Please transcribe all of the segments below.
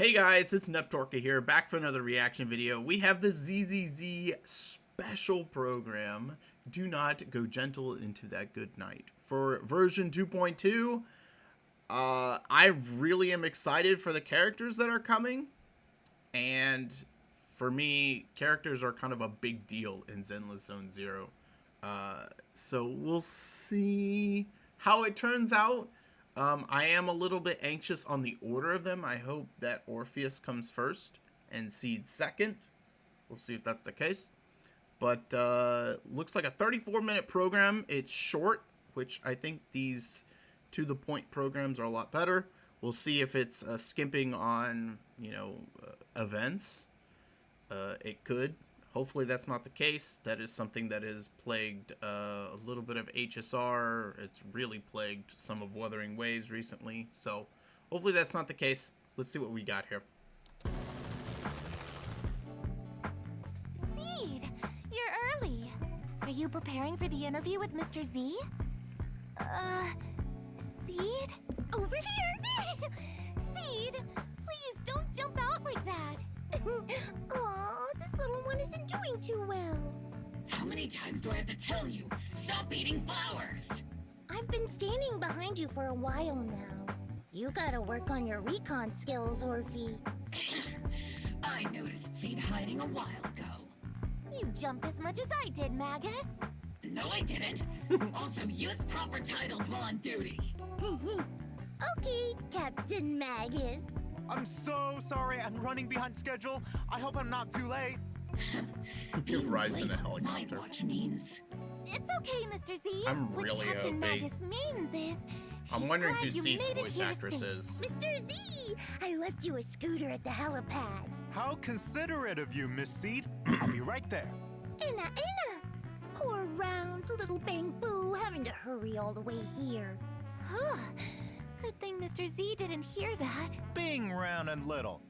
Hey guys, it's Neptorka here, back for another reaction video. We have the ZZZ special program, Do Not Go Gentle Into That Good Night. For version 2.2, I really am excited for the characters that are coming. And for me, characters are kind of a big deal in Zenless Zone Zero. So we'll see how it turns out. I am a little bit anxious on the order of them. I hope that Orpheus comes first and Seed second. We'll see if that's the case. But looks like a 34-minute program. It's short, which I think these to-the-point programs are a lot better. We'll see if it's skimping on, events. It could. Hopefully that's not the case. That is something that has plagued a little bit of HSR. It's really plagued some of Wuthering Waves recently. So hopefully that's not the case. Let's see what we got here. Seed, you're early. Are you preparing for the interview with Mr. Z? Seed? Over here! Seed, please don't jump out like that. Aw, this little one isn't doing too well. How many times do I have to tell you? Stop eating flowers! I've been standing behind you for a while now. You gotta work on your recon skills, Orphe. I noticed Seed hiding a while ago. You jumped as much as I did, Magus. No, I didn't. Also, use proper titles while on duty. Okay, Captain Magus. I'm so sorry, I'm running behind schedule. I hope I'm not too late. Give Rise in a My helicopter. watch means. It's okay, Mr. Z. I'm what really Captain big. Magus means is I'm she's wondering glad who you Seed's made it voice here actress safe. is. Mr. Z, I left you a scooter at the helipad. How considerate of you, Miss Seed. I'll be right there. Inna. Poor round little Bang Boo having to hurry all the way here. Good thing Mr. Z didn't hear that. Being round and little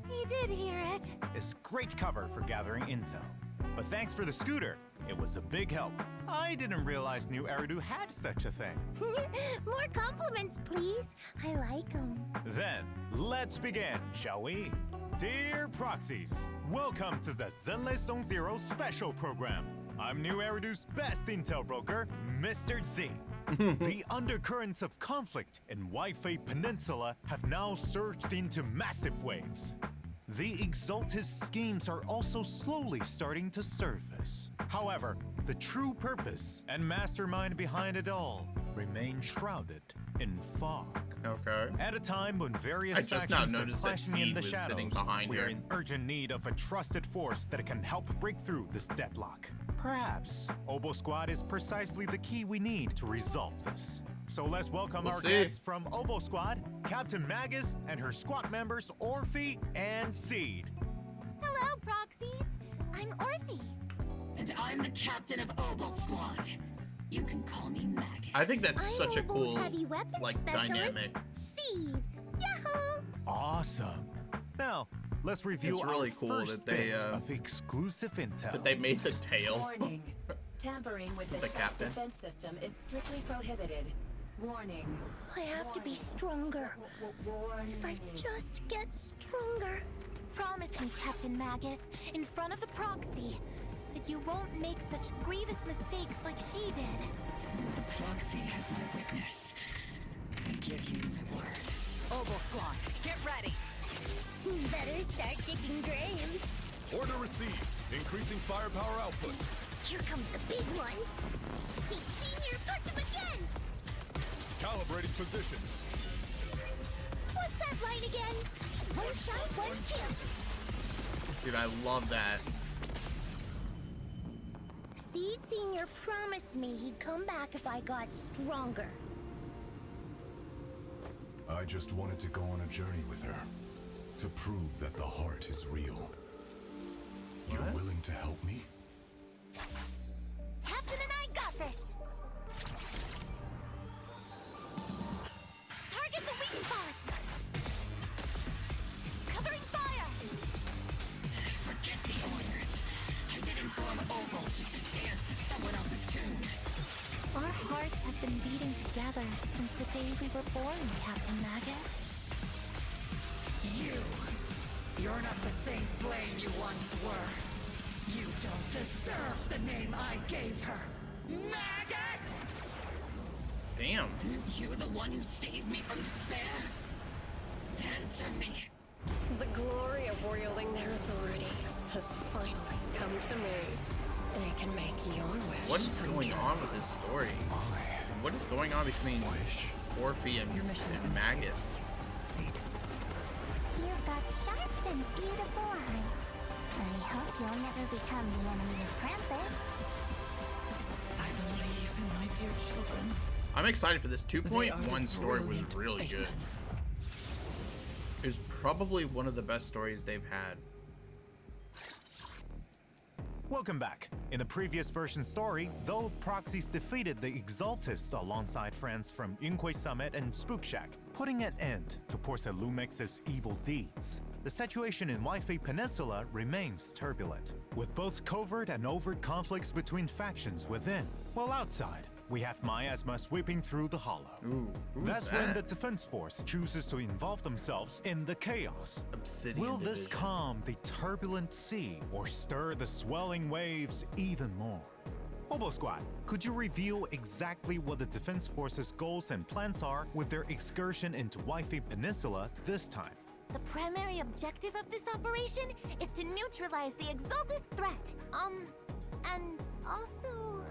He did hear it. is great cover for gathering intel. But thanks for the scooter. It was a big help. I didn't realize New Eridu had such a thing. More compliments, please. I like them. Then, let's begin, shall we? Dear Proxies, welcome to the Zenless Zone Zero special program. I'm New Eridu's best intel broker, Mr. Z. The undercurrents of conflict in Wi-Fi Peninsula have now surged into massive waves. The Exaltus schemes are also slowly starting to surface. However, the true purpose and mastermind behind it all remain shrouded in fog. Okay. At a time when various I just now factions are noticed that clashing in Seed the was sitting shadows, behind we her. are in urgent need of a trusted force that can help break through this deadlock. Perhaps Obo Squad is precisely the key we need to resolve this. So let's welcome We'll our see. guests from Obo Squad, Captain Magus and her squad members Orphe and Seed. Hello, Proxies. I'm Orphe. And I'm the captain of Obo Squad. You can call me Magus. I think that's I'm such a Obo's cool, heavy weapons like, specialist, dynamic. Seed. Yahoo! Awesome. Now, let's review It's really our cool first that they, bit of exclusive intel. That they made the tail. Warning. Tampering with The the captain. self-defense system is strictly prohibited. Warning. I have to be stronger. Warning. If I just get stronger. Promise me, Captain Magus, in front of the proxy, that you won't make such grievous mistakes like she did. The proxy has my witness. I give you my word. Obo Squad, get ready. Better start digging graves. Order received. Increasing firepower output. Here comes the big one. See, Senior, punch him again. Calibrating position. What's that line again? One shot, one kill. Dude, I love that. Seed Senior promised me he'd come back if I got stronger. I just wanted to go on a journey with her. To prove that the heart is real. You're willing to help me? Captain and I got this. Target the weak spot. Covering fire. Forget the orders. I didn't form Obo just to dance to someone else's tune. Our hearts have been beating together since the day we were born, Captain Magus. you. You're not the same flame you once were. You don't deserve the name I gave her. Magus! Damn. You the one who saved me from despair? Answer me. The glory of wielding their authority has finally come to me. They can make your wish. What is going on with this story? And what is going on between Orphe and Magus? You've got sharp and beautiful eyes. I hope you'll never become the enemy of Krampus. I believe in my dear children. I'm excited for this. They are 2.1 the story was brilliant really good. Phaethon. It was probably one of the best stories they've had. Welcome back. In the previous version story, though Proxies defeated the Exaltists alongside friends from Yunhui Summit and Spook Shack, putting an end to Porcelain Lumix's evil deeds, the situation in Wi-Fi Peninsula remains turbulent, with both covert and overt conflicts between factions within, while outside, we have Miasma sweeping through the hollow. Ooh, who's That's that? when the Defense Force chooses to involve themselves in the chaos. Obsidian Will this Division. calm the turbulent sea or stir the swelling waves even more? Obo Squad, could you reveal exactly what the Defense Force's goals and plans are with their excursion into Wi-Fi Peninsula this time? The primary objective of this operation is to neutralize the Exaltus threat. And also,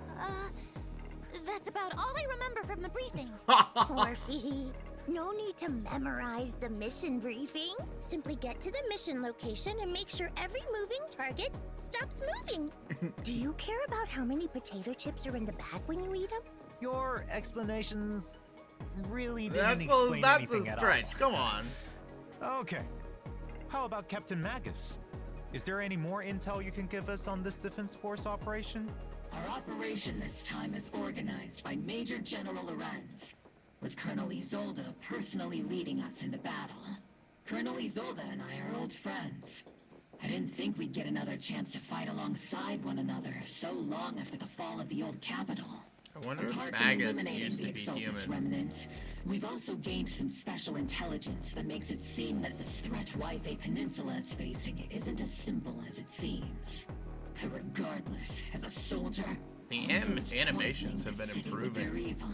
that's about all I remember from the briefing. Orphe, no need to memorize the mission briefing. Simply get to the mission location and make sure every moving target stops moving. Do you care about how many potato chips are in the bag when you eat them? Your explanations really didn't That's explain a anything at all. stretch. Come on. Okay. How about Captain Magus? Is there any more intel you can give us on this Defense Force operation? Our operation this time is organized by Major General Lorenz, with Colonel Isolde personally leading us into battle. Colonel Isolde and I are old friends. I didn't think we'd get another chance to fight alongside one another so long after the fall of the old capital. I wonder if Apart from Magus eliminating used the to be Exaltus human. remnants, we've also gained some special intelligence that makes it seem that this threat Wi-Fi Peninsula is facing isn't as simple as it seems. But regardless, as a soldier, The all those animations poisoning have the been city with their improving. evil,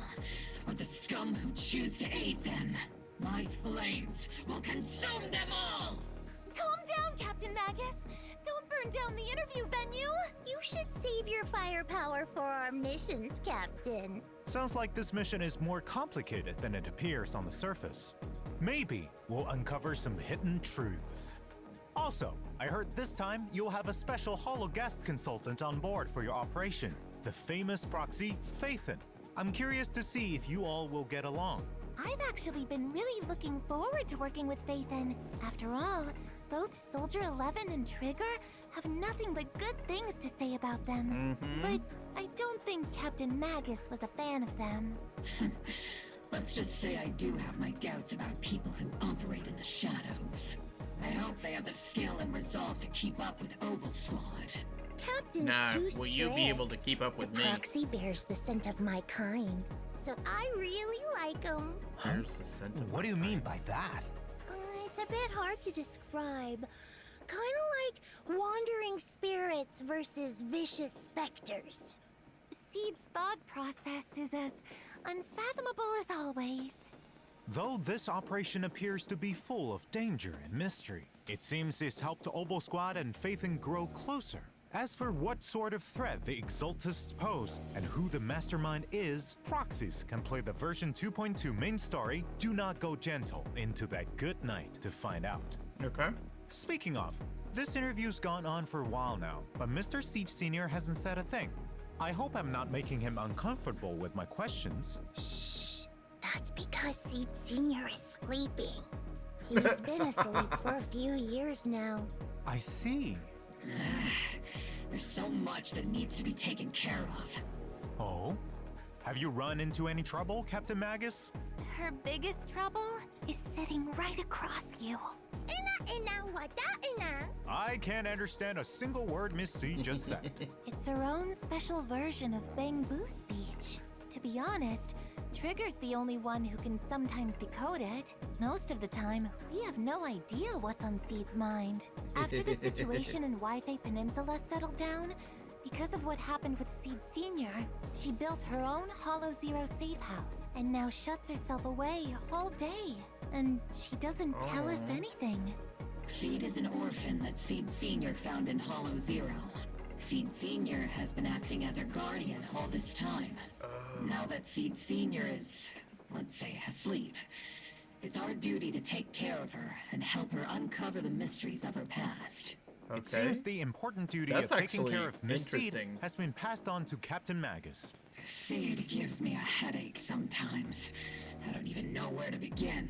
or the scum who choose to aid them, my flames will consume them all! Calm down, Captain Magus. Don't burn down the interview venue. You should save your firepower for our missions, Captain. Sounds like this mission is more complicated than it appears on the surface. Maybe we'll uncover some hidden truths. Also, I heard this time you'll have a special holo guest consultant on board for your operation, the famous proxy Phaethon. I'm curious to see if you all will get along. I've actually been really looking forward to working with Phaethon. After all, both Soldier 11 and Trigger have nothing but good things to say about them. But I don't think Captain Magus was a fan of them. Let's just say I do have my doubts about people who operate in the shadows. I hope they have the skill and resolve to keep up with Ogle Squad. Captain's Nah, too will you be strict. able to keep up with The me? proxy bears the scent of my kind, so I really like them. There's the scent of What do you mean by that? It's a bit hard to describe. Kind of like wandering spirits versus vicious specters. Seed's thought process is as unfathomable as always. Though this operation appears to be full of danger and mystery, it seems it's helped Obo Squad and Phaethon grow closer. As for what sort of threat the Exaltists pose and who the mastermind is, Proxies can play the version 2.2 main story Do Not Go Gentle into that good night to find out. Okay. Speaking of, this interview's gone on for a while now, but Mr. Siege Sr. hasn't said a thing. I hope I'm not making him uncomfortable with my questions. Shh. That's because Seed Senior is sleeping. He's been asleep for a few years now. I see. There's so much that needs to be taken care of. Oh? Have you run into any trouble, Captain Magus? Her biggest trouble is sitting right across you. I can't understand a single word Miss C just said. It's her own special version of Bang Boo speech. To be honest, Trigger's the only one who can sometimes decode it. Most of the time, we have no idea what's on Seed's mind. After the situation in Wi-Fi Peninsula settled down, because of what happened with Seed Senior, she built her own Hollow Zero safe house and now shuts herself away all day. And she doesn't tell us anything. Seed is an orphan that Seed Senior found in Hollow Zero. Seed Senior has been acting as her guardian all this time. Now that Seed Senior is, let's say, asleep, it's our duty to take care of her and help her uncover the mysteries of her past. It seems the important duty That's of taking care actually of Miss Seed interesting. has been passed on to Captain Magus. Seed gives me a headache sometimes. I don't even know where to begin.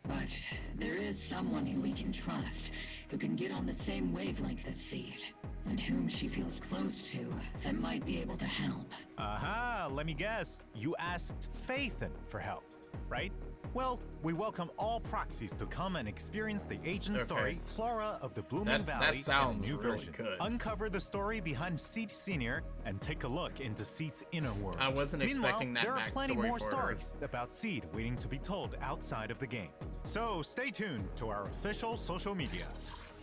But there is someone who we can trust, who can get on the same wavelength as Seed, and whom she feels close to that might be able to help. Aha, let me guess. You asked Phaethon for help, right? Well, we welcome all proxies to come and experience the agent story, Flora of the Blooming Valley, sounds in a new really version. good. Uncover the story behind Seed Senior and take a look into Seed's inner world. I wasn't expecting that Meanwhile, there are plenty backstory more for her. stories about Seed waiting to be told outside of the game. So stay tuned to our official social media.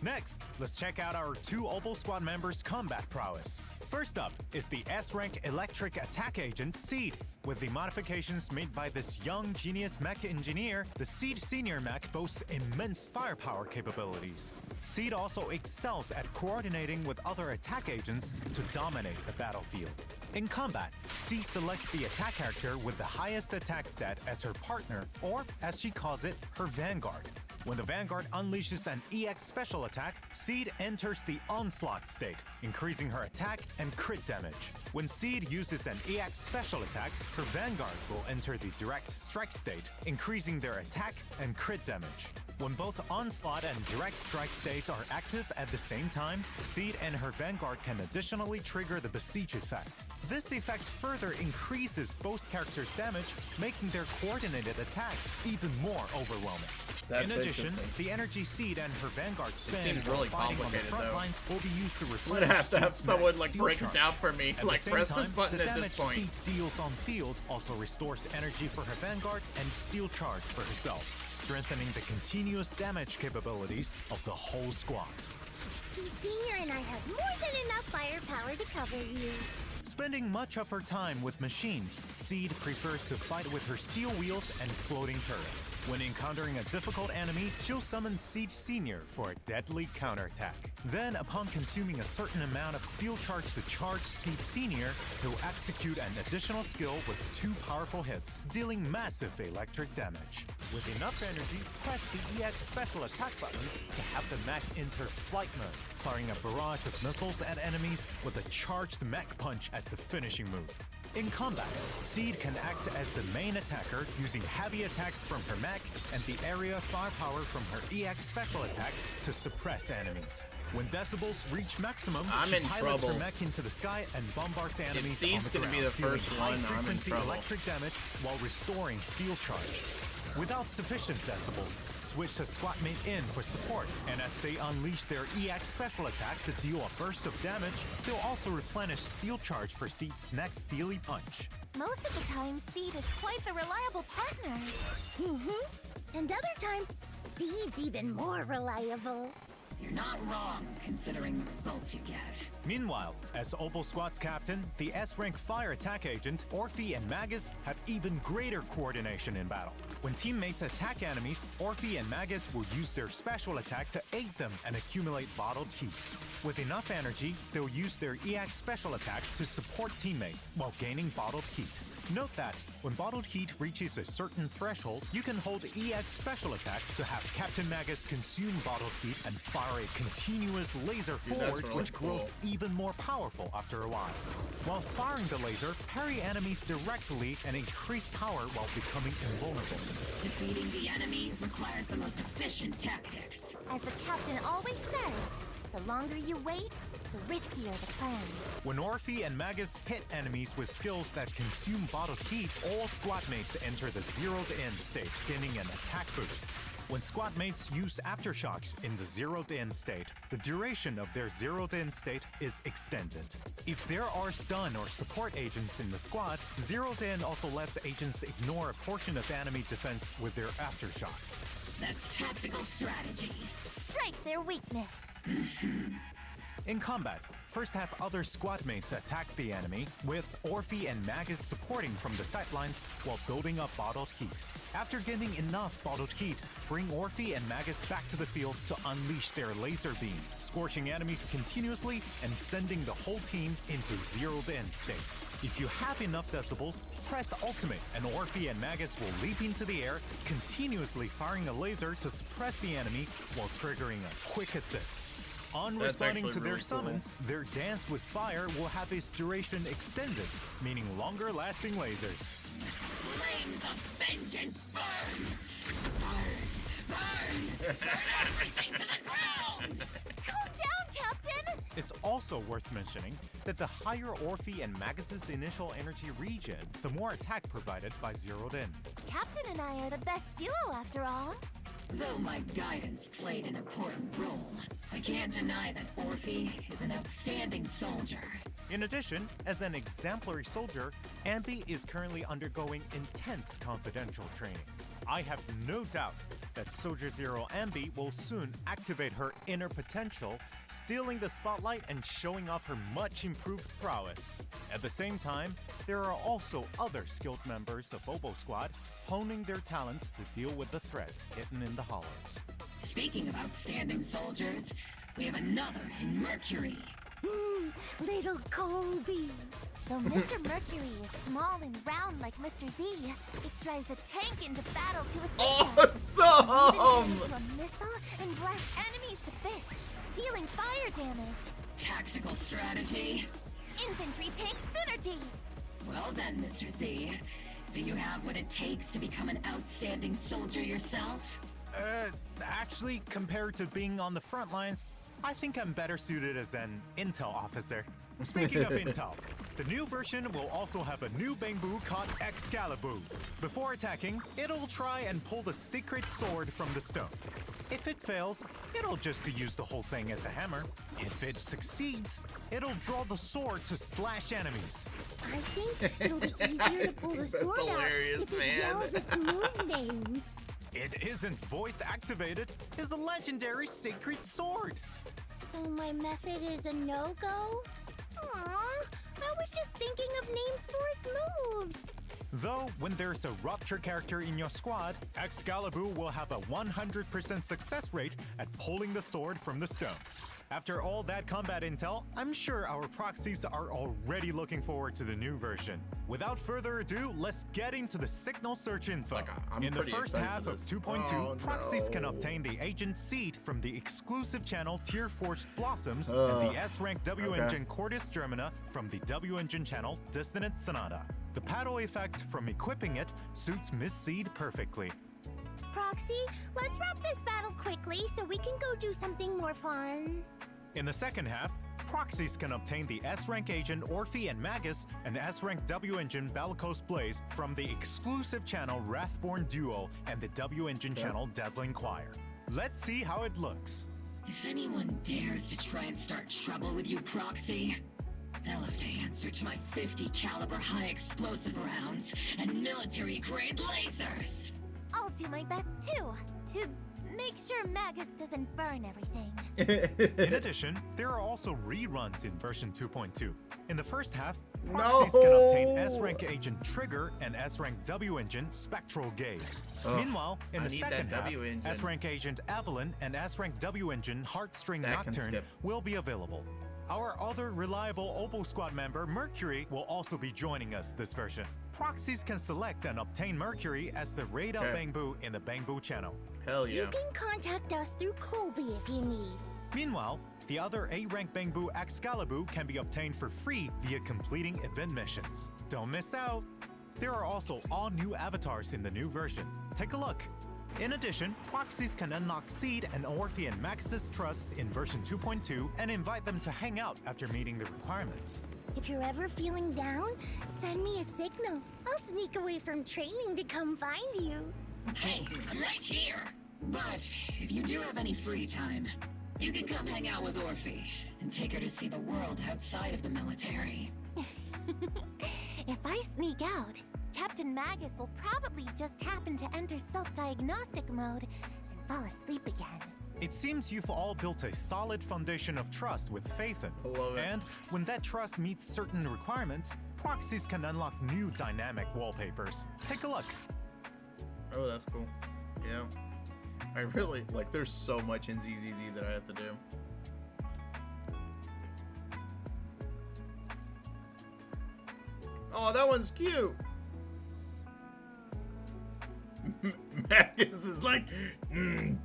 Next, let's check out our 2 Opal Squad members' combat prowess. First up is the S-rank electric attack agent Seed. With the modifications made by this young genius mech engineer, the Seed Senior mech boasts immense firepower capabilities. Seed also excels at coordinating with other attack agents to dominate the battlefield. In combat, Seed selects the attack character with the highest attack stat as her partner, or as she calls it, her Vanguard. When the Vanguard unleashes an EX special attack, Seed enters the Onslaught state, increasing her attack and crit damage. When Seed uses an EX special attack, her Vanguard will enter the Direct Strike state, increasing their attack and crit damage. When both Onslaught and Direct Strike states are active at the same time, Seed and her Vanguard can additionally trigger the Besiege effect. This effect further increases both characters' damage, making their coordinated attacks even more overwhelming. That's In addition, interesting. the energy Seed and her Vanguard spend seems while really fighting on the complicated, front though. lines will be used to I'm replenish gonna have to have Seed's someone max like steel break it charge. down for me. At the Like same press time, this button the at this damage point. Seed deals on field also restores energy for her Vanguard and steel charge for herself, strengthening the continuous damage capabilities of the whole squad. Seed Senior and I have more than enough firepower to cover you. Spending much of her time with machines, Seed prefers to fight with her steel wheels and floating turrets. When encountering a difficult enemy, she'll summon Seed Senior for a deadly counterattack. Then, upon consuming a certain amount of steel charge to charge Seed Senior, he'll execute an additional skill with 2 powerful hits, dealing massive electric damage. With enough energy, press the EX special attack button to have the mech enter flight mode, firing a barrage of missiles at enemies with a charged mech punch as the finishing move. In combat, Seed can act as the main attacker using heavy attacks from her mech and the area firepower from her EX special attack to suppress enemies. When decibels reach maximum, I'm she in pilots trouble. her mech into the sky and bombards enemies Seed's on the gonna ground, be the dealing first one, I'm in high-frequency trouble. electric damage while restoring steel charge. Without sufficient decibels, switch a squadmate in for support, and as they unleash their EX special attack to deal a burst of damage, they'll also replenish steel charge for Seed's next steely punch. Most of the time, Seed is quite the reliable partner. And other times, Seed's even more reliable. You're not wrong, considering the results you get. Meanwhile, as Opal Squad's captain, the S-rank fire attack agent, Orphe and Magus have even greater coordination in battle. When teammates attack enemies, Orphe and Magus will use their special attack to aid them and accumulate bottled heat. With enough energy, they'll use their EX special attack to support teammates while gaining bottled heat. Note that when bottled heat reaches a certain threshold, you can hold EX special attack to have Captain Magus consume bottled heat and fire a continuous laser Dude, that's forward, really which grows cool. even more powerful after a while. While firing the laser, parry enemies directly and increase power while becoming invulnerable. Defeating the enemy requires the most efficient tactics. As the captain always says, the longer you wait, the riskier the plan. When Orphe and Magus hit enemies with skills that consume bottled heat, all squadmates enter the zeroed-in state, gaining an attack boost. When squad mates use aftershocks in the zeroed-in state, the duration of their zeroed-in state is extended. If there are stun or support agents in the squad, zeroed-in also lets agents ignore a portion of enemy defense with their aftershocks. That's tactical strategy. Strike their weakness. In combat, first have other squad mates attack the enemy, with Orphe and Magus supporting from the sidelines while building up bottled heat. After getting enough bottled heat, bring Orphe and Magus back to the field to unleash their laser beam, scorching enemies continuously and sending the whole team into zeroed-in state. If you have enough decibels, press ultimate and Orphe and Magus will leap into the air, continuously firing a laser to suppress the enemy while triggering a quick assist. On That's responding to actually their really cool. summons, their dance with fire will have its duration extended, meaning longer lasting lasers. Flames of vengeance burn! Burn! Burn! Burn everything to the ground! Calm down, Captain! It's also worth mentioning that the higher Orphe and Magus' initial energy regen, the more attack provided by zeroed in. Captain and I are the best duo after all. Though my guidance played an important role, I can't deny that Orphe is an outstanding soldier. In addition, as an exemplary soldier, Ambi is currently undergoing intense confidential training. I have no doubt that Soldier Zero Ambi will soon activate her inner potential, stealing the spotlight and showing off her much improved prowess. At the same time, there are also other skilled members of Obo Squad honing their talents to deal with the threats hidden in the hollows. Speaking of outstanding soldiers, we have another in Mercury. Little Colby. Though Mr. Mercury is small and round like Mr. Z, it drives a tank into battle to assist us. Awesome! Even into a missile and blast enemies to bits, dealing fire damage. Tactical strategy? Infantry tank synergy. Well then, Mr. Z, do you have what it takes to become an outstanding soldier yourself? Actually, compared to being on the front lines, I think I'm better suited as an intel officer. Speaking of intel, the new version will also have a new Bangbu called Excalibur. Before attacking, it'll try and pull the secret sword from the stone. If it fails, it'll just use the whole thing as a hammer. If it succeeds, it'll draw the sword to slash enemies. I think it'll be easier to pull the sword out hilarious, if it man. yells its move names. It isn't voice activated, it's a legendary sacred sword. So my method is a no-go? Aww, I was just thinking of names for its moves. Though, when there's a Rupture character in your squad, Excalibur will have a 100% success rate at pulling the sword from the stone. After all that combat intel, I'm sure our proxies are already looking forward to the new version. Without further ado, let's get into the signal search info. Like, I'm in the pretty first excited half for of this. 2.2, Oh, proxies can no. obtain the Agent Seed from the exclusive channel Tier Forged Blossoms and the S-Rank W-Engine Cordis Germina from the W-Engine channel Dissonant Sonata. The paddle effect from equipping it suits Miss Seed perfectly. Proxy, let's wrap this battle quickly so we can go do something more fun. In the second half, proxies can obtain the S-Rank Agent Orphe and Magus and S-Rank W-Engine Bellicose Blaze from the exclusive channel Wrathborn Duo and the W-Engine channel Dazzling Choir. Let's see how it looks. If anyone dares to try and start trouble with you, Proxy, they'll have to answer to my 50 caliber high explosive rounds and military grade lasers. I'll do my best too, to make sure Magus doesn't burn everything. In addition, there are also reruns in version 2.2. In the first half, proxies can obtain S-Rank Agent Trigger and S-Rank W-Engine Spectral Gaze. Meanwhile, in I the need second that half, W-Engine. S-Rank Agent Evelyn and S-Rank W-Engine Heartstring That can Nocturne skip. will be available. Our other reliable Obo Squad member, Mercury, will also be joining us this version. Proxies can select and obtain Mercury as the Raid Up Okay. Bangbu in the Bangbu channel. Hell yeah. You can contact us through Colby if you need. Meanwhile, the other A-Rank Bangbu Excalibur can be obtained for free via completing event missions. Don't miss out! There are also all new avatars in the new version. Take a look. In addition, proxies can unlock Seed and Orphe and Magus' Trust in version 2.2 and invite them to hang out after meeting the requirements. If you're ever feeling down, send me a signal. I'll sneak away from training to come find you. Hey, I'm right here. But if you do have any free time, you can come hang out with Orphe and take her to see the world outside of the military. If I sneak out, Captain Magus will probably just happen to enter self-diagnostic mode and fall asleep again. It seems you've all built a solid foundation of trust with Phaethon. Love it. And when that trust meets certain requirements, proxies can unlock new dynamic wallpapers. Take a look. Oh, that's cool. Yeah. I really, like, there's so much in ZZZ that I have to do. Oh, that one's cute. Magus is like,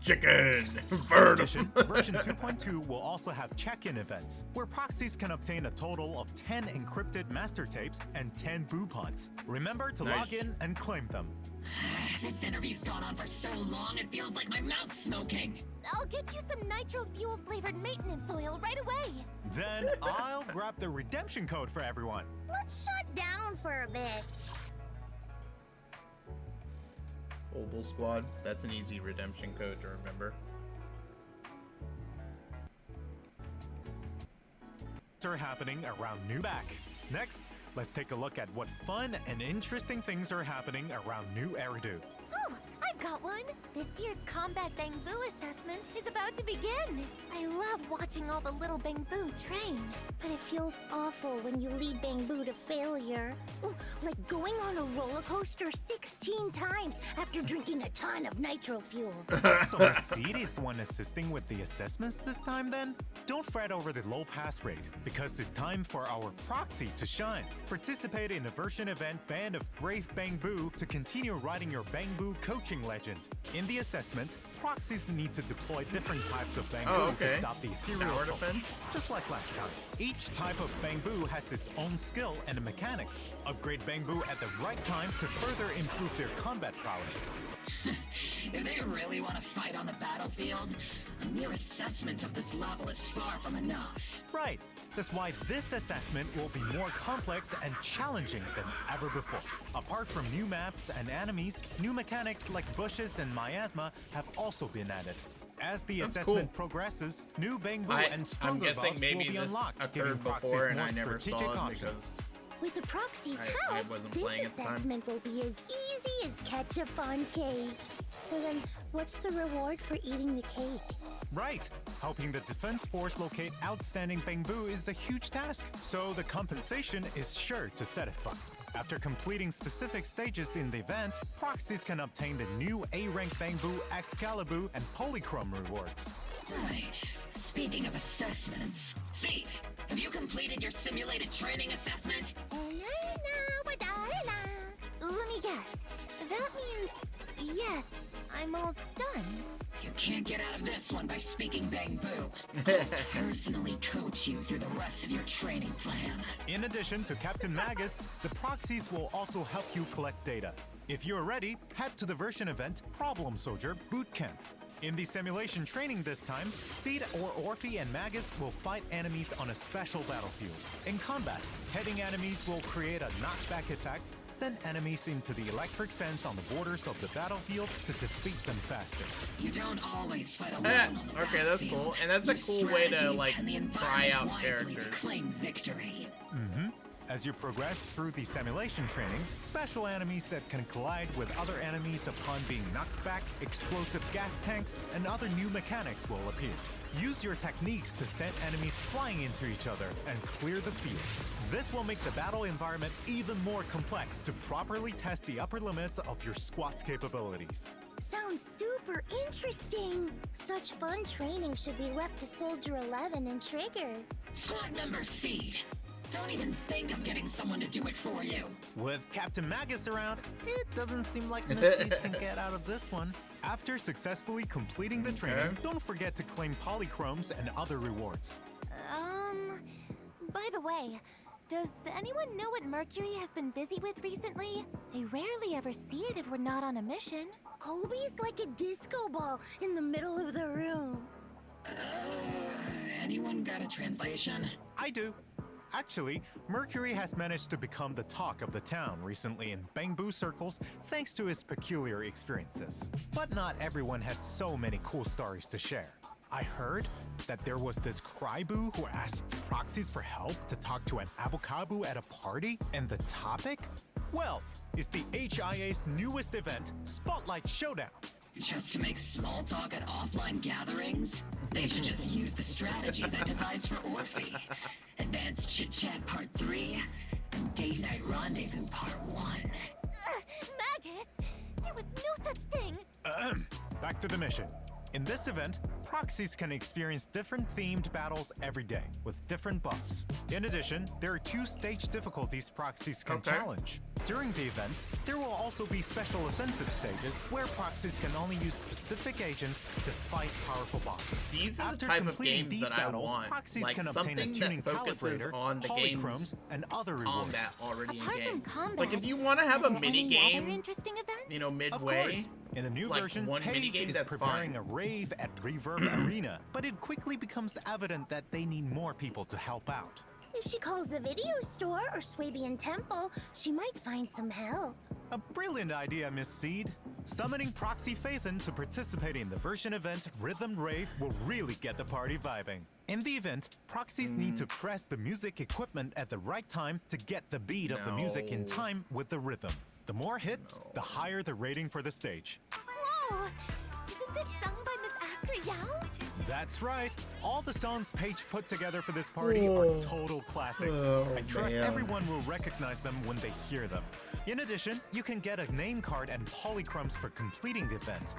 chicken, burn 'em." addition, version 2.2 will also have check-in events, where proxies can obtain a total of 10 encrypted master tapes and 10 boopons. Remember to Nice. log in and claim them. This interview's gone on for so long, it feels like my mouth's smoking. I'll get you some nitro fuel flavored maintenance oil right away. Then I'll grab the redemption code for everyone. Let's shut down for a bit. Oval Squad. That's an easy redemption code to remember. Are happening around New Back. Next, let's take a look at what fun and interesting things are happening around New Eridu. Ooh, I've got one. This year's Combat Bangbu assessment is about to begin. I love watching all the little Bangbu train. But it feels awful when you lead Bangbu to failure. Ooh, like going on a roller coaster 16 times after drinking a ton of nitro fuel. So Miss Seed is the one assisting with the assessments this time then? Don't fret over the low pass rate, because it's time for our proxy to shine. Participate in the version event Band of Brave Bangbu to continue riding your Bangbu coaching legend. In the assessment, proxies need to deploy different types of Bangbu Oh, okay. to stop the ethereal Tower assault. defense? Just like last time. Each type of Bangbu has its own skill and mechanics. Upgrade Bangbu at the right time to further improve their combat prowess. If they really want to fight on the battlefield, a mere assessment of this level is far from enough. Right. That's why this assessment will be more complex and challenging than ever before. Apart from new maps and enemies, new mechanics like bushes and miasma have also been added. As the That's assessment cool. progresses, new Bangbu and I'm stronger guessing buffs will maybe be this unlocked, giving occurred proxies before and more I never strategic saw it options. because With the proxy's I help, wasn't this playing at the time. assessment will be as easy as ketchup on cake. So then, what's the reward for eating the cake? Right. Helping the defense force locate outstanding Bangbu is a huge task, so the compensation is sure to satisfy. After completing specific stages in the event, proxies can obtain the new A-rank Bangbu, Excalibur, and Polychrome rewards. Right. Speaking of assessments, Seed, have you completed your simulated training assessment? Let me guess. That means yes, I'm all done. You can't get out of this one by speaking Bangbu. I'll personally coach you through the rest of your training plan. In addition to Captain Magus, the proxies will also help you collect data. If you're ready, head to the version event Problem Soldier Boot Camp. In the simulation training this time, Seed or Orphe and Magus will fight enemies on a special battlefield. In combat, hitting enemies will create a knockback effect, send enemies into the electric fence on the borders of the battlefield to defeat them faster. You don't always fight alone Eh, on the okay, that's battlefield. cool. And that's a Use cool way to, strategies like, and the try environment out wisely to characters. claim victory. As you progress through the simulation training, special enemies that can collide with other enemies upon being knocked back, explosive gas tanks, and other new mechanics will appear. Use your techniques to send enemies flying into each other and clear the field. This will make the battle environment even more complex to properly test the upper limits of your squad's capabilities. Sounds super interesting. Such fun training should be left to Soldier 11 and Trigger. Squad member Seed, don't even think of getting someone to do it for you. With Captain Magus around, it doesn't seem like Miss Seed can get out of this one. After successfully completing the training, don't forget to claim polychromes and other rewards. By the way, does anyone know what Mercury has been busy with recently? I rarely ever see it if we're not on a mission. Colby's like a disco ball in the middle of the room. Anyone got a translation? I do. Actually, Mercury has managed to become the talk of the town recently in bamboo circles thanks to his peculiar experiences. But not everyone had so many cool stories to share. I heard that there was this cryboo who asked proxies for help to talk to an avocado at a party, and the topic? Well, it's the HIA's newest event, Spotlight Showdown. Just to make small talk at offline gatherings? They should just use the strategies I devised for Orphe. Advanced Chit Chat Part 3 and Date Night Rendezvous Part 1. Magus, there was no such thing. Back to the mission. In this event, proxies can experience different themed battles every day, with different buffs. In addition, there are 2 stage difficulties proxies can challenge. During the event, there will also be special offensive stages where proxies can only use specific agents to fight powerful bosses. These are the After type of completing games these that I battles, want. proxies Like can obtain a something tuning that focuses calibrator, on the game's polychromes, and other combat rewards. already in Apart from game. combat, Like if you want to have a are there mini any game, other interesting events? you know, Of midway. course. In the new like version, one Paige minigame, is that's preparing fine. a rave at Reverb Arena, but it quickly becomes evident that they need more people to help out. If she calls the video store or Swabian Temple, she might find some help. A brilliant idea, Miss Seed. Summoning Proxy Phaethon to participate in the version event Rhythm Rave will really get the party vibing. In the event, proxies need to press the music equipment at the right time to get the beat of the music in No. time with the rhythm. The more hits, the higher the rating for the stage. Whoa! Isn't this sung by Miss Astra Yao? That's right. All the songs Paige put together for this party are total classics. I trust man. everyone will recognize them when they hear them. In addition, you can get a name card and polychromes for completing the event.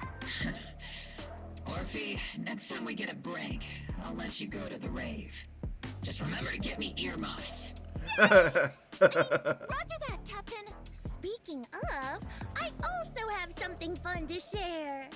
Orphe, next time we get a break, I'll let you go to the rave. Just remember to get me earmuffs. Roger that, Captain. Speaking of, I also have something fun to share.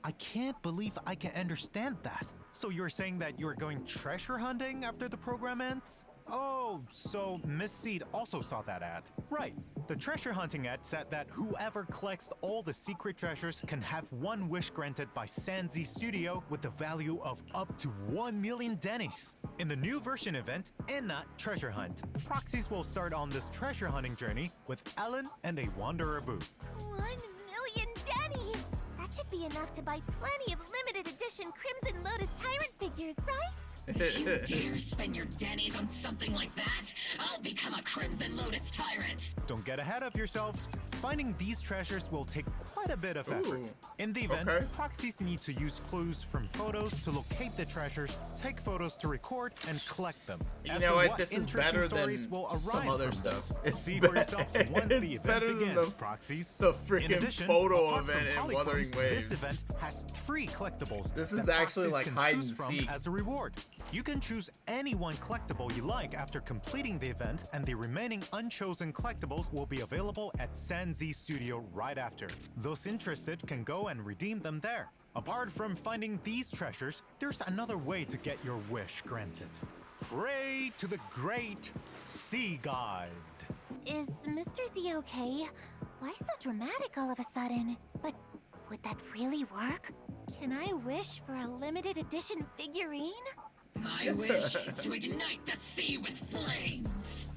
I can't believe I can understand that. So you're saying that you're going treasure hunting after the program ends? Oh, so Miss Seed also saw that ad. Right. The treasure hunting ad said that whoever collects all the secret treasures can have one wish granted by ZZZ Studio with the value of up to 1 million Dennies. In the new version event, Enna Treasure Hunt, proxies will start on this treasure hunting journey with Ellen and a Wanderer Boo. 1 million Dennies! That should be enough to buy plenty of limited edition Crimson Lotus Tyrant figures, right? If you dare spend your Dennies on something like that, I'll become a Crimson Lotus Tyrant. Don't get ahead of yourselves. Finding these treasures will take quite a bit of effort. Ooh. In the event, Okay. proxies need to use clues from photos to locate the treasures, take photos to record, and collect them. You As know for what? This is interesting better stories than will some arise other from stuff. this. It's See be- for yourselves once the it's event better than begins, the- proxies. the In freaking addition, photo apart from event in polychromes, Wuthering Waves. This event has 3 collectibles This that is actually proxies like can hide and choose from seek. as a reward. You can choose any one collectible you like after completing the event, and the remaining unchosen collectibles will be available at ZZZ Studio right after. Those interested can go and redeem them there. Apart from finding these treasures, there's another way to get your wish granted. Pray to the great Sea God. Is Mr. Z okay? Why so dramatic all of a sudden? But would that really work? Can I wish for a limited edition figurine? My wish is to ignite the sea with flames.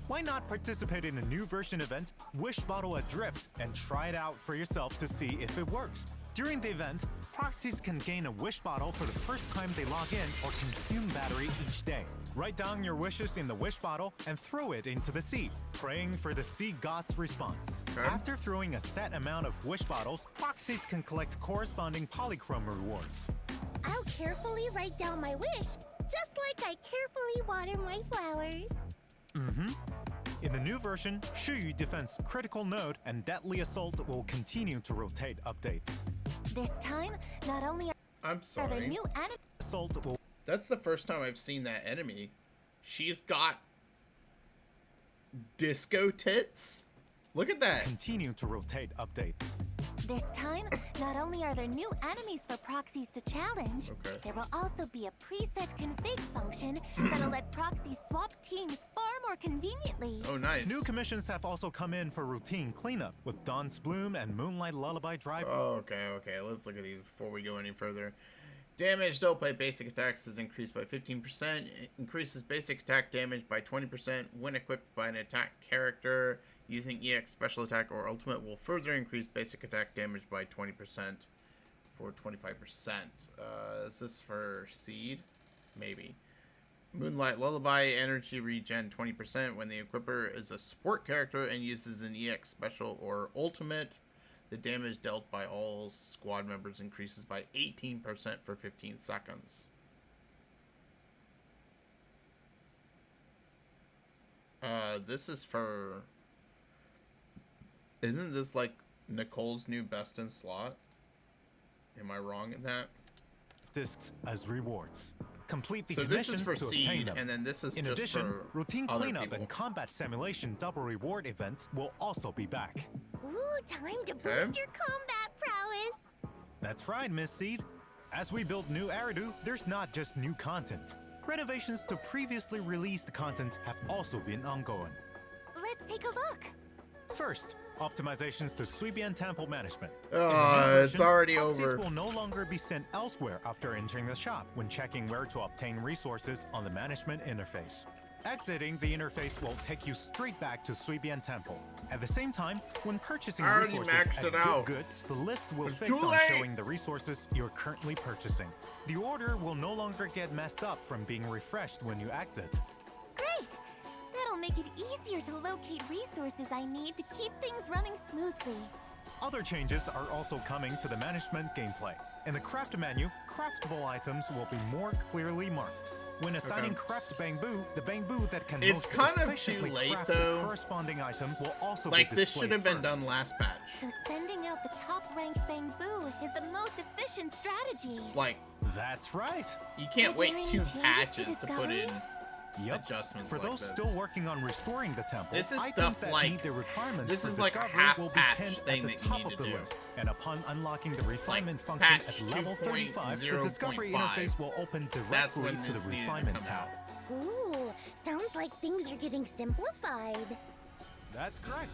Why not participate in a new version event, Wish Bottle Adrift, and try it out for yourself to see if it works? During the event, proxies can gain a wish bottle for the first time they log in or consume battery each day. Write down your wishes in the wish bottle and throw it into the sea, praying for the sea god's response. Okay. After throwing a set amount of wish bottles, proxies can collect corresponding polychrome rewards. I'll carefully write down my wish, just like I carefully water my flowers. In the new version, Shuyu Defense Critical Node and Deadly Assault will continue to rotate updates. This time, not only I'm are there sorry. new enemies, Assault will That's the first time I've seen that enemy. She's got disco tits. Look at that. continue to rotate updates. this time, not only are there new enemies for proxies to challenge, Okay. there will also be a preset config function that'll let proxies swap teams far more conveniently. Oh, nice. New commissions have also come in for routine cleanup, with Dawn's Bloom and Moonlight Lullaby Drive. Oh, okay. Let's look at these before we go any further. Damage dealt by basic attacks is increased by 15%. It increases basic attack damage by 20% when equipped by an attack character. Using EX special attack or ultimate will further increase basic attack damage by 20% for 25%. Is this for Seed? Maybe. Moonlight Lullaby, energy regen 20% when the equipper is a support character and uses an EX special or ultimate. The damage dealt by all squad members increases by 18% for 15 seconds. This is for... Isn't this like Nicole's new best in slot? Am I wrong in that? Discs as rewards. Complete the So this is commissions for to obtain Seed, them. and then this is In just addition, for routine other cleanup people. and combat simulation double reward events will also be back. Ooh, time to boost Okay. your combat prowess. That's right, Miss Seed. As we build new Eridu, there's not just new content. Renovations to previously released content have also been ongoing. Let's take a look. First, optimizations to Suibian Temple management. It's already proxies over. will no longer be sent elsewhere after entering the shop when checking where to obtain resources on the management interface. Exiting the interface will take you straight back to Suibian Temple. At the same time, when purchasing I already resources maxed at it Good out. Goods, the list will It's fix too on late. showing the resources you're currently purchasing. The order will no longer get messed up from being refreshed when you exit. Great. That'll make it easier to locate resources I need to keep things running smoothly. Other changes are also coming to the management gameplay. In the craft menu, craftable items will be more clearly marked. When assigning craft bangbu, the bangbu that can It's most kind of efficiently too late, craft the though. corresponding item will also Like, be this displayed should have been first. done last patch. So sending out the top-ranked Bangbu is the most efficient strategy. Like, That's right. you can't Are there wait any 2 changes to patches to put in discoveries? Yep. adjustments For like those this. still working on restoring the temple, This is items stuff that like- meet the requirements this for is like a discovery will be half-patch pinned thing at the that you top need of to the do. list. And upon unlocking the refinement Like, function patch at level 35, the discovery 2.0.5. interface will open That's directly when to the this needed to refinement come tab. out. Ooh, sounds like things are getting simplified. That's correct.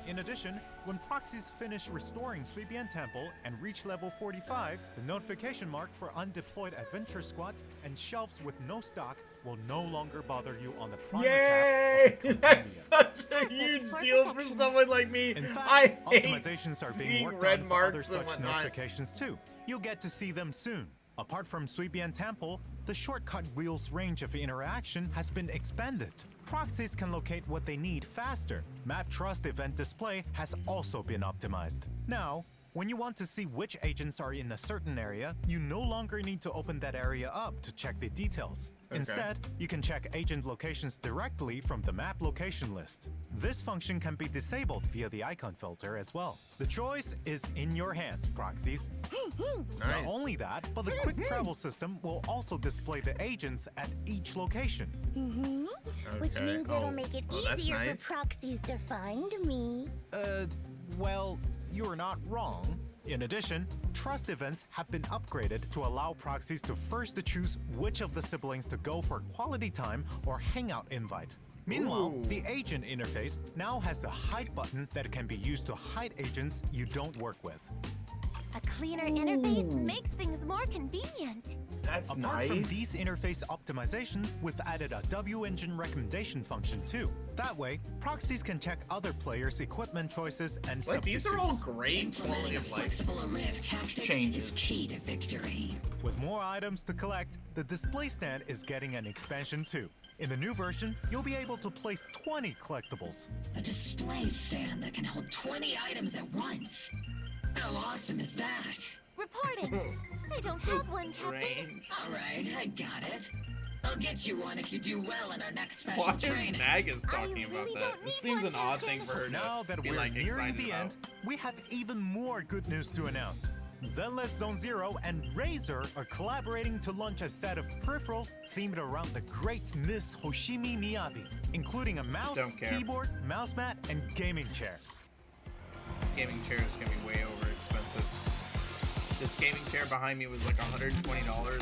In addition, when proxies finish restoring Suibian Temple and reach level 45, the notification mark for undeployed adventure squads and shelves with no stock will no longer bother you on the primer Yay! tab. That's such a Perfect huge for deal for protection. someone like me. In fact, I hate optimizations are being seeing worked red on for other marks and such whatnot. notifications too. You'll get to see them soon. Apart from Suibian Temple, the shortcut wheel's range of interaction has been expanded. Proxies can locate what they need faster. Map Trust event display has also been optimized. Now, when you want to see which agents are in a certain area, you no longer need to open that area up to check the details. Okay. Instead, you can check agent locations directly from the map location list. This function can be disabled via the icon filter as well. The choice is in your hands, proxies. Not Nice. only that, but the quick travel system will also display the agents at each location. Which Okay. means Oh, it'll make it oh, that's easier nice. for proxies to find me. Well, you're not wrong. In addition, trust events have been upgraded to allow proxies to first choose which of the siblings to go for quality time or hangout invite. Meanwhile, Ooh. the agent interface now has a hide button that can be used to hide agents you don't work with. A cleaner interface makes things more convenient. That's Apart nice. from these interface optimizations, we've added a W-Engine recommendation function too. That way, proxies can check other players' equipment choices and Like, these are all substitutes. great quality Implementing a of life. flexible array of tactics changes. is key to victory. With more items to collect, the display stand is getting an expansion too. In the new version, you'll be able to place 20 collectibles. A display stand that can hold 20 items at once. How awesome is that? Reporting. I don't So have one, Captain. strange. All right, I got it. I'll get you one if you do well in our next special Why is training. Magus I talking about really that? don't It need seems one, an odd Captain. thing for her Now to that be we're like nearing excited the about. end, we have even more good news to announce. ZZZ Zone Zero and Razer are collaborating to launch a set of peripherals themed around the great Miss Hoshimi Miyabi, including a mouse, Don't care. keyboard, mouse mat, and gaming chair. Gaming chair is gonna be way over expensive. This gaming chair behind me was like $120,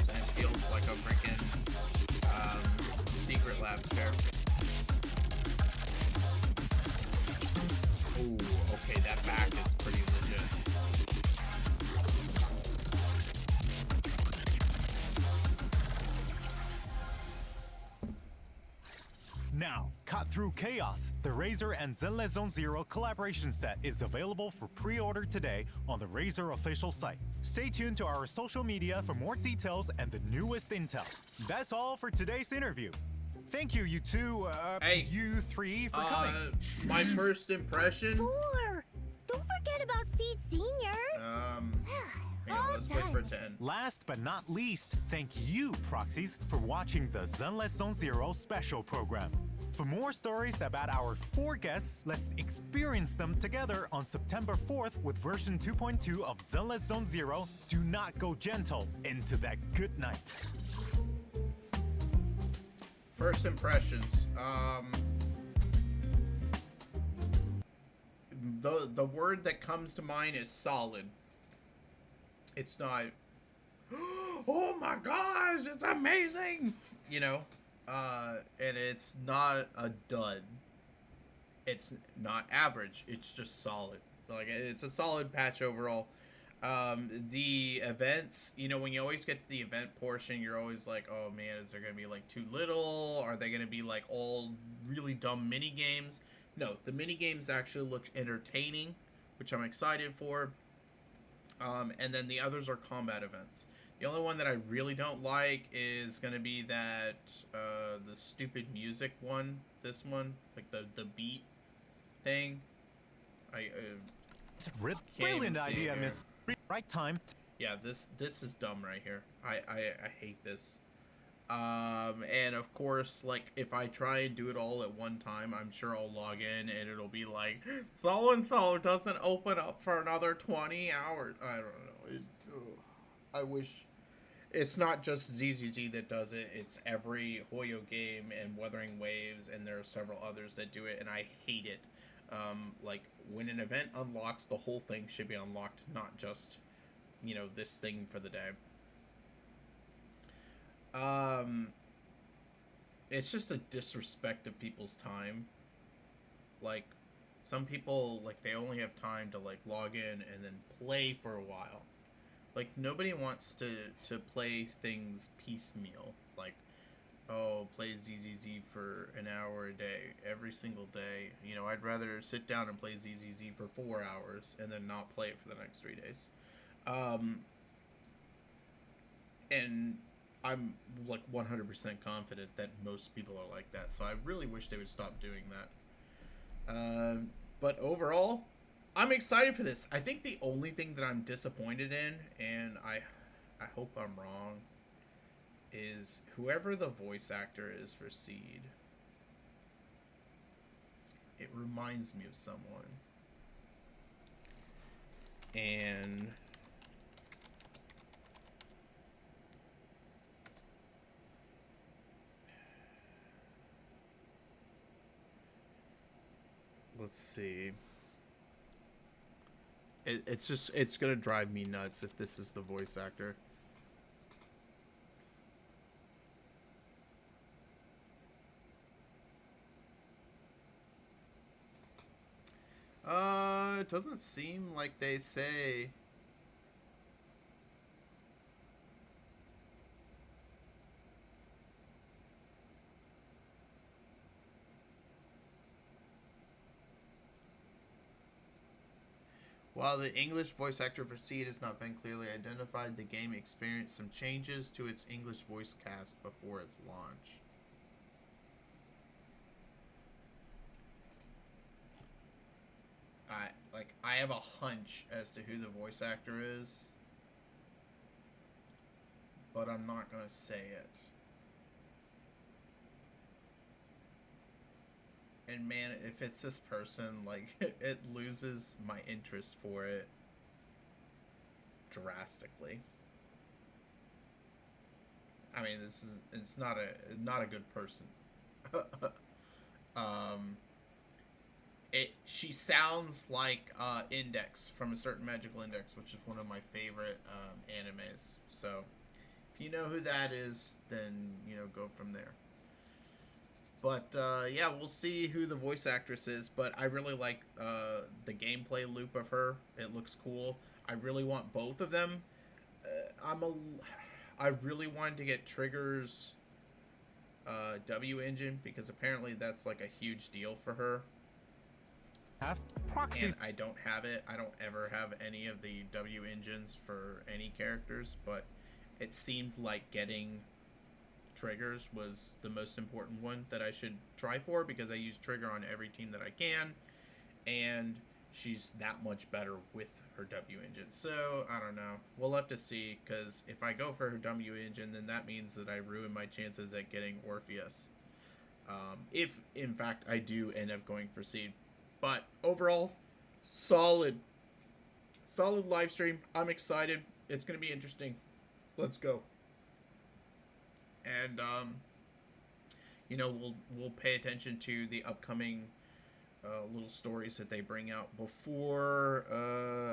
and it feels like a freaking Secret Lab chair. Ooh, okay, that back is pretty legit. Now, Cut Through Chaos, the Razer and Zenless Zone Zero collaboration set is available for pre-order today on the Razer official site. Stay tuned to our social media for more details and the newest intel. That's all for today's interview. Thank you, you you three, for coming. My first impression. 4. Don't forget about Seed Senior. Hang on, let's wait for 10. Last but not least, thank you, Proxies, for watching the Zenless Zone Zero special program. For more stories about our 4 guests, let's experience them together on September 4th with version 2.2 of Zenless Zone Zero. Do not go gentle into that good night. First impressions. The word that comes to mind is solid. It's not, oh my gosh, it's amazing, you know, and it's not a dud. It's not average. It's just solid. Like, it's a solid patch overall. The events, you know, when you always get to the event portion, you're always like, oh man, is there gonna be like too little? Are they gonna be like all really dumb mini games? No, the mini games actually look entertaining, which I'm excited for. And then the others are combat events. The only one that I really don't like is gonna be that the stupid music one. This one, like the beat thing. Brilliant idea, Miss. Right time. Yeah, this is dumb right here. I hate this. And of course, like, if I try and do it all at one time, I'm sure I'll log in and it'll be like, so-and-so doesn't open up for another 20 hours. I don't know. I wish. It's not just ZZZ that does it. It's every Hoyo game and Wuthering Waves, and there are several others that do it, and I hate it. Like, when an event unlocks, the whole thing should be unlocked, not just, you know, this thing for the day. It's just a disrespect of people's time. Like, some people, like, they only have time to, like, log in and then play for a while. Like, nobody wants to play things piecemeal. Like, oh, play ZZZ for an hour a day, every single day. You know, I'd rather sit down and play ZZZ for 4 hours and then not play it for the next 3 days. And I'm, like, 100% confident that most people are like that. So I really wish they would stop doing that. But overall, I'm excited for this. I think the only thing that I'm disappointed in, and I hope I'm wrong, is whoever the voice actor is for Seed. It reminds me of someone. And let's see. It's gonna drive me nuts if this is the voice actor. It doesn't seem like they say. While the English voice actor for Seed has not been clearly identified, the game experienced some changes to its English voice cast before its launch. I have a hunch as to who the voice actor is, but I'm not gonna say it. And man, if it's this person, like, it loses my interest for it drastically. I mean, it's not a good person. She sounds like Index from a certain Magical Index, which is one of my favorite animes. So if you know who that is, then, you know, go from there. But yeah, we'll see who the voice actress is. But I really like the gameplay loop of her. It looks cool. I really want both of them. I really wanted to get Trigger's W engine, because apparently that's like a huge deal for her. Proxies. And I don't have it. I don't ever have any of the W engines for any characters, but it seemed like getting triggers was the most important one that I should try for, because I use trigger on every team that I can, and she's that much better with her W engine. So I don't know, we'll have to see, because if I go for her W engine, then that means that I ruin my chances at getting Orpheus, if in fact I do end up going for Seed. But overall, solid live stream. I'm excited. It's gonna be interesting. Let's go. And you know, we'll pay attention to the upcoming little stories that they bring out before.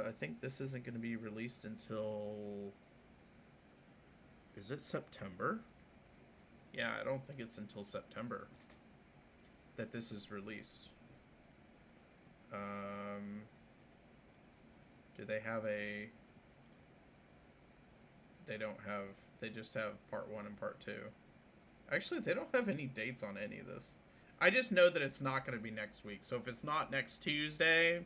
I think this isn't going to be released until, is it September? Yeah, I don't think it's until September that this is released. Do they have a... They don't have... They just have part 1 and part 2. Actually, they don't have any dates on any of this. I just know that it's not going to be next week. So if it's not next Tuesday,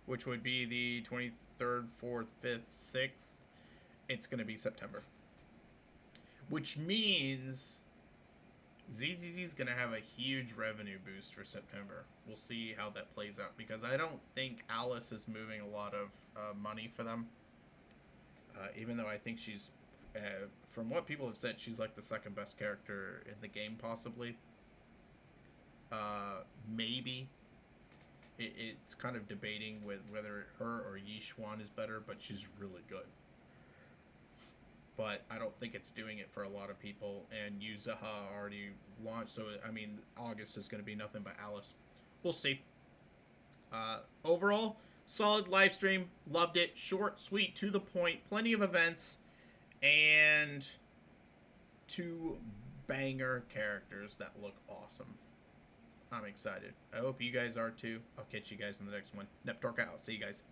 which would be the 23rd, 4th, 5th, 6th, it's going to be September. Which means ZZZ is going to have a huge revenue boost for September. We'll see how that plays out, because I don't think Alice is moving a lot of money for them. Even though I think she's, from what people have said, she's like the second best character in the game, possibly. Maybe. It's kind of debating with whether her or Yi Xuan is better, but she's really good. But I don't think it's doing it for a lot of people, and Yuzaha already launched, so I mean, August is going to be nothing but Alice. We'll see. Overall, solid live stream. Loved it. Short, sweet, to the point. Plenty of events, and 2 banger characters that look awesome. I'm excited. I hope you guys are too. I'll catch you guys in the next one. Neptorka out. See you guys.